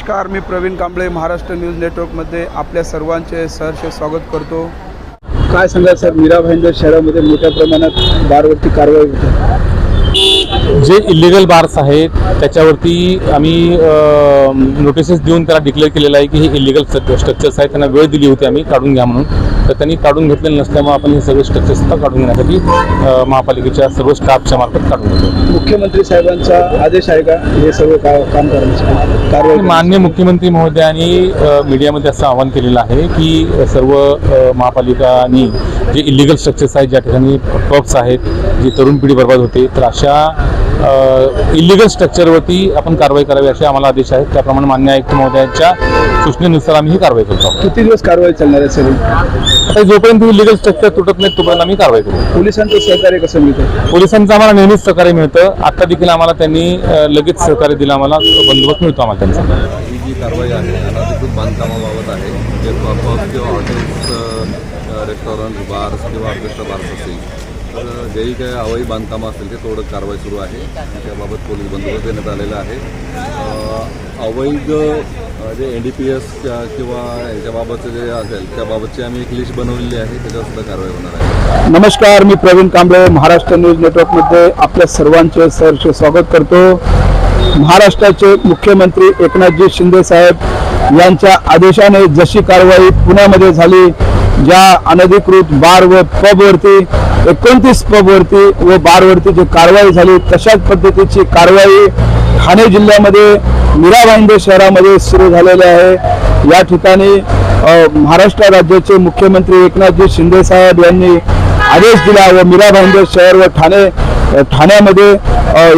नमस्कार, मी प्रवीण कांबळे महाराष्ट्र न्यूज नेटवर्कमध्ये आपल्या सर्वांचे सहर्ष स्वागत करतो। काय सांगा सर, मीरा भाईंदर शहरामध्ये मोठ्या प्रमाणात बारवरती कारवाई होते। जे इलिगल बार्स आहेत त्याच्यावरती आम्ही नोटिसेस देऊन त्याला डिक्लेअर केलेलं आहे की हे इलिगल स्ट्रक्चर्स आहेत, त्यांना वेळ दिली होती आम्ही काढून घ्या म्हणून, तर त्यांनी काढून घेतलेलं नसल्यामुळे आपण हे सगळे स्ट्रक्चर्स काढून घेण्यासाठी महापालिकेच्या सर्व स्टाफच्या मार्फत काढून घेतो। मुख्यमंत्री साहेबांचा आदेश आहे का हे सर्व काम करण्यासाठी? कारवाई माननीय मुख्यमंत्री महोदयांनी मीडियामध्ये असं आवाहन केलेलं आहे की सर्व महापालिकांनी जे इलिगल स्ट्रक्चर्स आहेत, ज्या ठिकाणी पब्स आहेत, जी तरुण पिढी बर्बाद होते, तर अशा इलिगल स्ट्रक्चरवरती आपण कारवाई करावी असे आम्हाला आदेश आहेत। त्याप्रमाणे माननीय आयुक्त महोदयांच्या सूचनेनुसार आम्ही ही कारवाई करतो। किती दिवस कारवाई चालणार आहे सर? आता जोपर्यंत इलिगल स्ट्रक्चर तुटत नाही तोपर्यंत आम्ही कारवाई करू। पोलिसांचं सहकार्य कसं मिळतं? पोलिसांचं आम्हाला नेहमीच सहकार्य मिळतं। आता देखील आम्हाला त्यांनी लगेच सहकार्य दिलं, आम्हाला बंदोबस्त मिळतो आम्हाला त्यांचा। ही जी कारवाई आहे अनधिकृत बांधकामाबाबत आहे, जे पब्स किंवा हॉटेल्स, रेस्टॉरंट, बार्स किंवा ऑर्केस्ट्रा बार्स असतील, तर जेही काही अवैध बांधकामं असतील ते तोडक कारवाई सुरू आहे। त्याबाबत पोलीस बंदोबस्त देण्यात आलेला आहे। अवैध जे NDPS किंवा याच्याबाबतचं जे असेल त्याबाबतची आम्ही एक लिस्ट बनवलेली आहे, त्याच्यावर सुद्धा कारवाई होणार आहे। नमस्कार, मी प्रवीण कांबळे महाराष्ट्र न्यूज नेटवर्कमध्ये आपल्या सर्वांचे सहर्ष स्वागत करतो। महाराष्ट्राचे मुख्यमंत्री एकनाथजी शिंदे साहेब यांच्या आदेशाने जशी कारवाई पुण्यामध्ये झाली, ज्या अनधिकृत बार व पबवरती 29 पबवरती व बारवरती जी कारवाई झाली, तशाच पद्धतीची कारवाई ठाणे जिल्ह्यामध्ये मीरा भाईंदर शहरामध्ये सुरू झालेली आहे। या ठिकाणी महाराष्ट्र राज्याचे मुख्यमंत्री एकनाथजी शिंदे साहेब यांनी आदेश दिला व मीरा भाईंदर शहर व ठाण्यामध्ये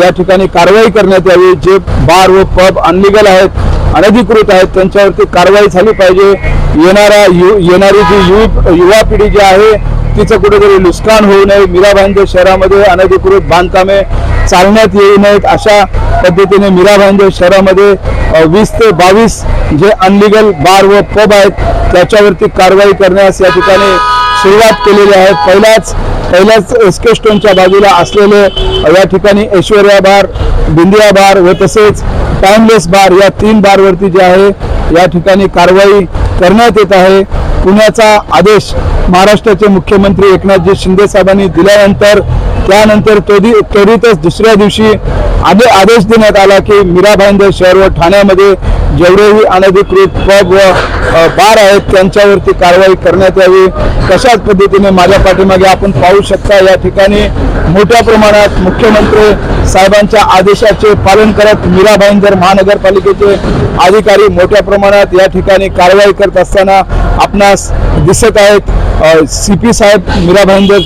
या ठिकाणी कारवाई करण्यात यावी। जे बार व पब अनलिगल आहेत, अनधिकृत आहेत, त्यांच्यावरती कारवाई झाली पाहिजे। येणारी जी युवा पिढी जी आहे तिचं कुठेतरी नुकसान होऊ नये, मीरा भाईंदर शहरामध्ये अनधिकृत बांधकामे चालण्यात येऊ नयेत, अशा पद्धतीने मीरा भाईंदर शहरामध्ये 20 ते 22 जे अनलिगल बार व पब आहेत त्याच्यावरती कारवाई करण्यास या ठिकाणी सुरुवात केलेली आहे। पहिल्याच एसके स्टोनच्या बाजूला असलेले या ठिकाणी ऐश्वर्या बार, बिंदिया बार व तसेच टाइमलेस बार या 3 बारवरती जे आहे या ठिकाणी कारवाई करण्यात येत आहे। पुण्याचा आदेश महाराष्ट्राचे मुख्यमंत्री एकनाथजी शिंदे साहेबांनी दिल्यानंतर त्यानंतर त्वरितच दुसऱ्या दिवशी आदेश देण्यात आला की मीरा भाईंदर शहर व ठाण्यामध्ये जेवढेही अनधिकृत पब व बार आहेत त्यांच्यावरती कारवाई करण्यात यावी। तशाच पद्धतीने माझ्या पाठीमागे आपण पाहू शकता, या ठिकाणी मोठ्या प्रमाणात मुख्यमंत्री साहेबांच्या आदेशाचे पालन करत मीरा भाईंदर महानगरपालिकेचे अधिकारी मोठ्या प्रमाणात या ठिकाणी कारवाई करत असताना आपणास दिसत आहेत। CP साहेब, मीरा भाईंदर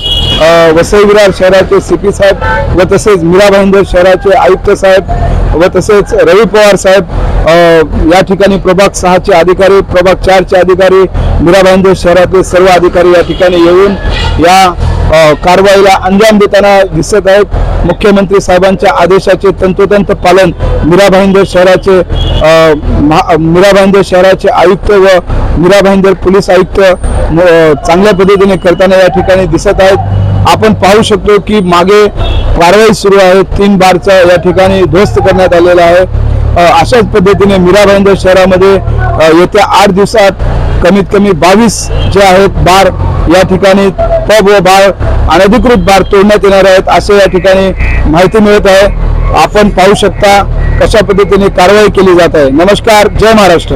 वसई विरार शहराचे CP साहेब व तसेच मीरा भाईंदर शहराचे आयुक्त साहेब व तसेच रवी पवार साहेब या ठिकाणी प्रभाग 6 चे अधिकारी, प्रभाग 4 चे अधिकारी, मीरा भाईंदर शहरातील सर्व अधिकारी या ठिकाणी येऊन या कारवाईला अंजाम देताना दिसत आहेत। मुख्यमंत्री साहेबांच्या आदेशाचे तंतोतंत पालन मीरा भाईंदर शहराचे आयुक्त व मीरा भाईंदर पोलीस आयुक्त चांगल्या पद्धतीने करताना या ठिकाणी दिसत आहेत। आपण पाहू शकतो की मागे कारवाई सुरू आहे, 3 बारचा या ठिकाणी ध्वस्त करण्यात आलेला आहे। अशाच पद्धतीने मीरा भाईंदर शहरामध्ये येत्या 8 दिवसात कमीत कमी 22 जे आहेत बार या ठिकाणी पब व बार अनधिकृत बार तोडण्यात येणार आहेत असे या ठिकाणी माहिती मिळत आहे। आपण पाहू शकता कशा पद्धतीने कारवाई केली जात आहे। नमस्कार, जय महाराष्ट्र।